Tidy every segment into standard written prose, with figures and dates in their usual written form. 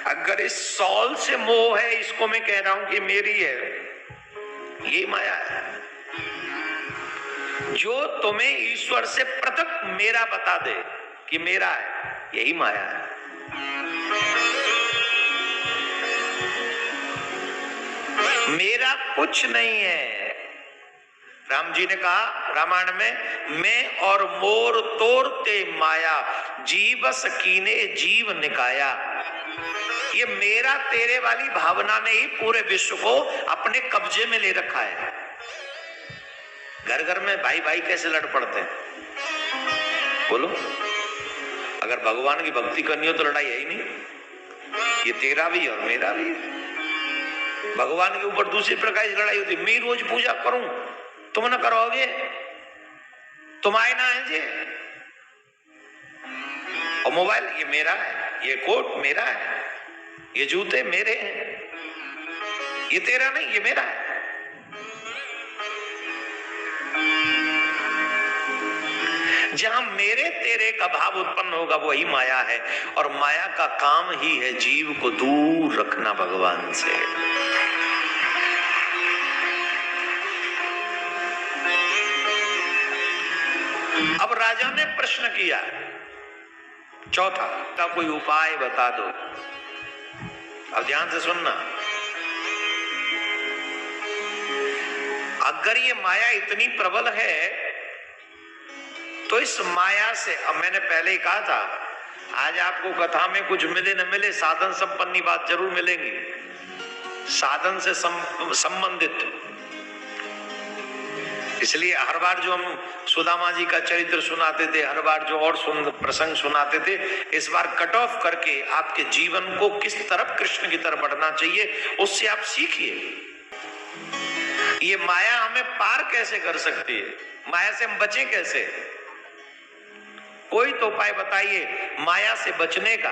अगर इस सॉल से मोह है, इसको मैं कह रहा हूं कि मेरी है, ये माया है। जो तुम्हें ईश्वर से पृथक मेरा बता दे कि मेरा है, यही माया है। मेरा कुछ नहीं है। राम जी ने कहा रामायण में, मैं और मोर तोरते माया, जीवस कीने जीव निकाया। ये मेरा तेरे वाली भावना ने ही पूरे विश्व को अपने कब्जे में ले रखा है। घर घर में भाई भाई कैसे लड़ पड़ते हैं, बोलो। अगर भगवान की भक्ति करनी हो तो लड़ाई है ही नहीं। ये तेरा भी और मेरा भी है। भगवान के ऊपर दूसरी प्रकार की लड़ाई होती। मैं रोज पूजा करूं, तुम ना करोगे, तुम आए ना है जी। और मोबाइल ये मेरा है, ये कोट मेरा है, ये जूते मेरे हैं, ये तेरा नहीं, ये मेरा है। जहां मेरे तेरे का भाव उत्पन्न होगा वही माया है। और माया का काम ही है जीव को दूर रखना भगवान से। अब राजा ने प्रश्न किया, चौथा का कोई उपाय बता दो। अब ध्यान से सुनना। अगर ये माया इतनी प्रबल है तो इस माया से, अब मैंने पहले ही कहा था, आज आपको कथा में कुछ मिले न मिले, साधन संपन्नी बात जरूर मिलेंगी, साधन से संबंधित। इसलिए हर बार जो हम सुदामा जी का चरित्र सुनाते थे, हर बार जो और प्रसंग सुनाते थे, इस बार कट ऑफ करके आपके जीवन को किस तरफ कृष्ण की तरफ बढ़ना चाहिए उससे आप सीखिए। ये माया हमें पार कैसे कर सकती है, माया से हम बचें कैसे, कोई तो उपाय बताइए माया से बचने का।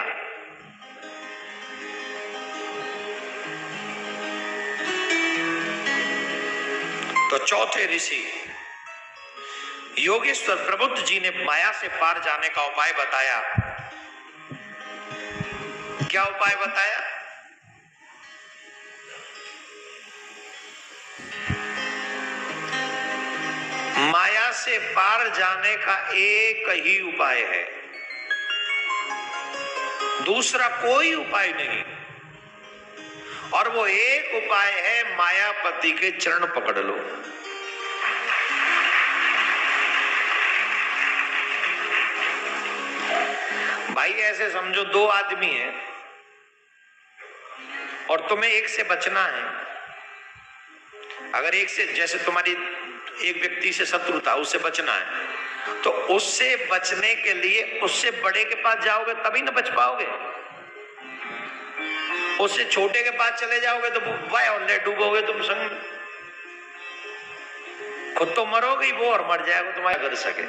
तो चौथे ऋषि योगेश्वर प्रबुद्ध जी ने माया से पार जाने का उपाय बताया। क्या उपाय बताया? माया से पार जाने का एक ही उपाय है, दूसरा कोई उपाय नहीं। और वो एक उपाय है, मायापति के चरण पकड़ लो। भाई ऐसे समझो, दो आदमी हैं और तुम्हें एक से बचना है। अगर एक से, जैसे तुम्हारी एक व्यक्ति से शत्रुता, उससे बचना है, तो उससे बचने के लिए उससे बड़े के पास जाओगे तभी ना बच पाओगे। उससे छोटे के पास चले जाओगे तो वाय और ले डूबोगे तुम संग। खुद तो मरोगे वो और मर जाएगा तुम्हारे घर सके।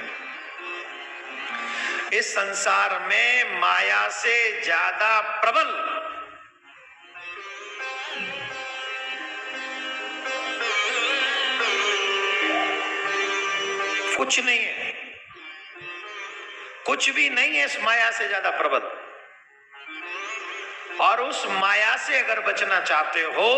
इस संसार में माया से ज्यादा प्रबल कुछ नहीं है, कुछ भी नहीं है इस माया से ज्यादा प्रबल। और उस माया से अगर बचना चाहते हो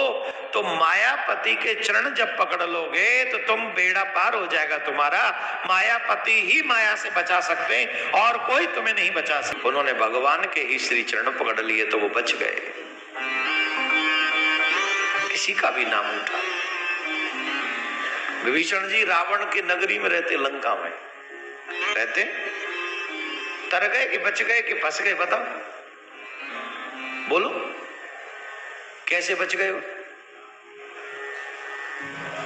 तो मायापति के चरण जब पकड़ लोगे तो तुम बेड़ा पार हो जाएगा तुम्हारा। मायापति ही माया से बचा सकते हैं और कोई तुम्हें नहीं बचा सकता। उन्होंने भगवान के ही श्री चरण पकड़ लिए तो वो बच गए, किसी का भी नाम उठा। विभीषण जी रावण की नगरी में रहते, लंका में रहते, तर गए कि बच गए कि फंस गए, बताओ बोलो, कैसे बच गए?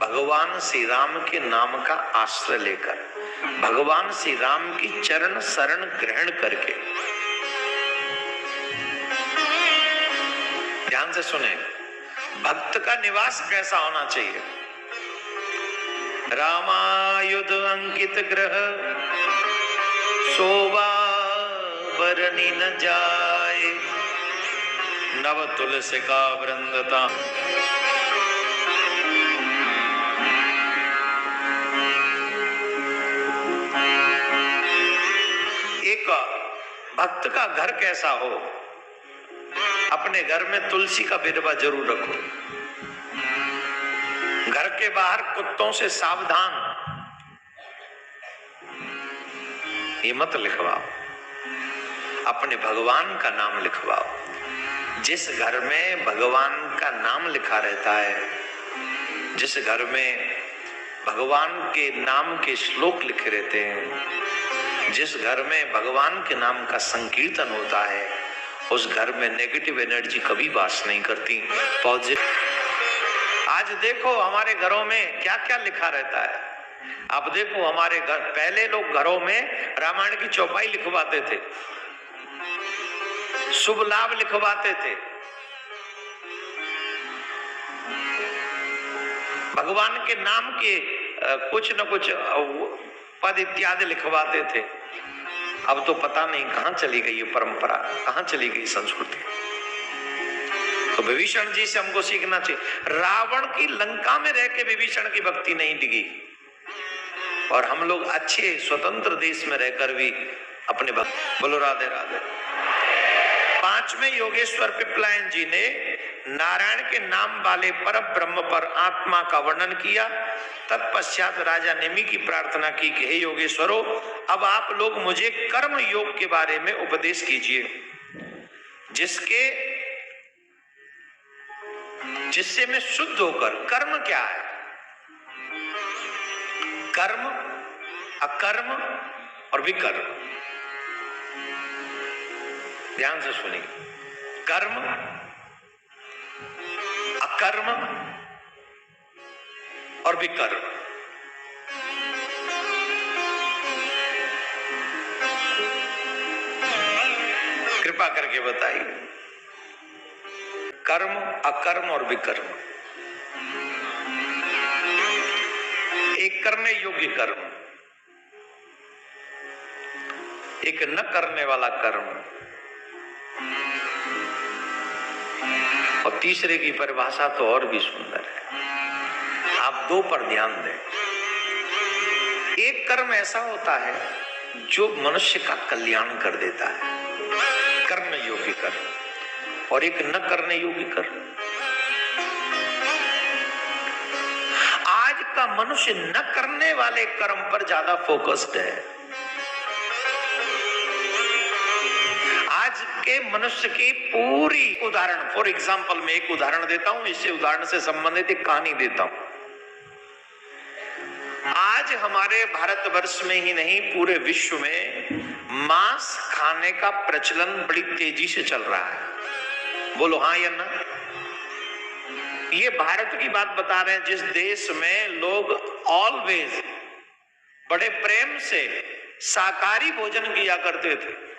भगवान श्री राम के नाम का आश्रय लेकर, भगवान श्री राम की चरण शरण ग्रहण करके। ध्यान से सुने, भक्त का निवास कैसा होना चाहिए? रामायुध अंकित ग्रह, शोभा बरनी न जाए, नव तुलसी का वृंदता। एक भक्त का घर कैसा हो? अपने घर में तुलसी का बिरवा जरूर रखो। घर के बाहर कुत्तों से सावधान, ये मत लिखवाओ। अपने भगवान का नाम लिखवाओ। जिस घर में भगवान का नाम लिखा रहता है, जिस घर में भगवान के नाम के श्लोक लिखे रहते हैं, जिस घर में भगवान के नाम का संकीर्तन होता है, उस घर में नेगेटिव एनर्जी कभी वास नहीं करती, पॉजिटिव। आज देखो हमारे घरों में क्या क्या लिखा रहता है। अब देखो हमारे घर, पहले लोग घरों में रामायण की चौपाई लिखवाते थे, शुभ लाभ लिखवाते थे, भगवान के नाम के कुछ न कुछ पद इत्यादि लिखवाते थे। अब तो पता नहीं कहां चली गई ये परंपरा, कहां चली गई संस्कृति। तो विभीषण जी से हमको सीखना चाहिए। रावण की लंका में रह के विभीषण की भक्ति नहीं डिगी, और हम लोग अच्छे स्वतंत्र देश में रहकर भी अपने भक्त। बोलो राधे राधे। पांचवें योगेश्वर पिपलायन जी ने नारायण के नाम वाले पर ब्रह्म पर आत्मा का वर्णन किया। तत्पश्चात राजा नेमि की प्रार्थना की कि हे योगेश्वरो, अब आप लोग मुझे कर्म योग के बारे में उपदेश कीजिए, जिससे मैं शुद्ध होकर। कर्म क्या है? कर्म, अकर्म और विकर्म। ध्यान से सुनिए। कर्म, अकर्म और विकर्म। कृपा करके बताइए, कर्म, अकर्म और विकर्म। एक करने योग्य कर्म, एक न करने वाला कर्म, और तीसरे की परिभाषा तो और भी सुंदर है। आप दो पर ध्यान दें। एक कर्म ऐसा होता है जो मनुष्य का कल्याण कर देता है, करने योग्य कर्म, और एक न करने योग्य कर्म। आज का मनुष्य न करने वाले कर्म पर ज्यादा फोकस्ड है। आज के मनुष्य की पूरी उदाहरण, फॉर एग्जाम्पल मैं एक उदाहरण देता हूं, इसी उदाहरण से संबंधित एक कहानी देता हूं। आज हमारे भारतवर्ष में ही नहीं, पूरे विश्व में मांस खाने का प्रचलन बड़ी तेजी से चल रहा है। बोलो हाँ या ना। ये भारत की बात बता रहे हैं, जिस देश में लोग ऑलवेज बड़े प्रेम से शाकाहारी भोजन किया करते थे।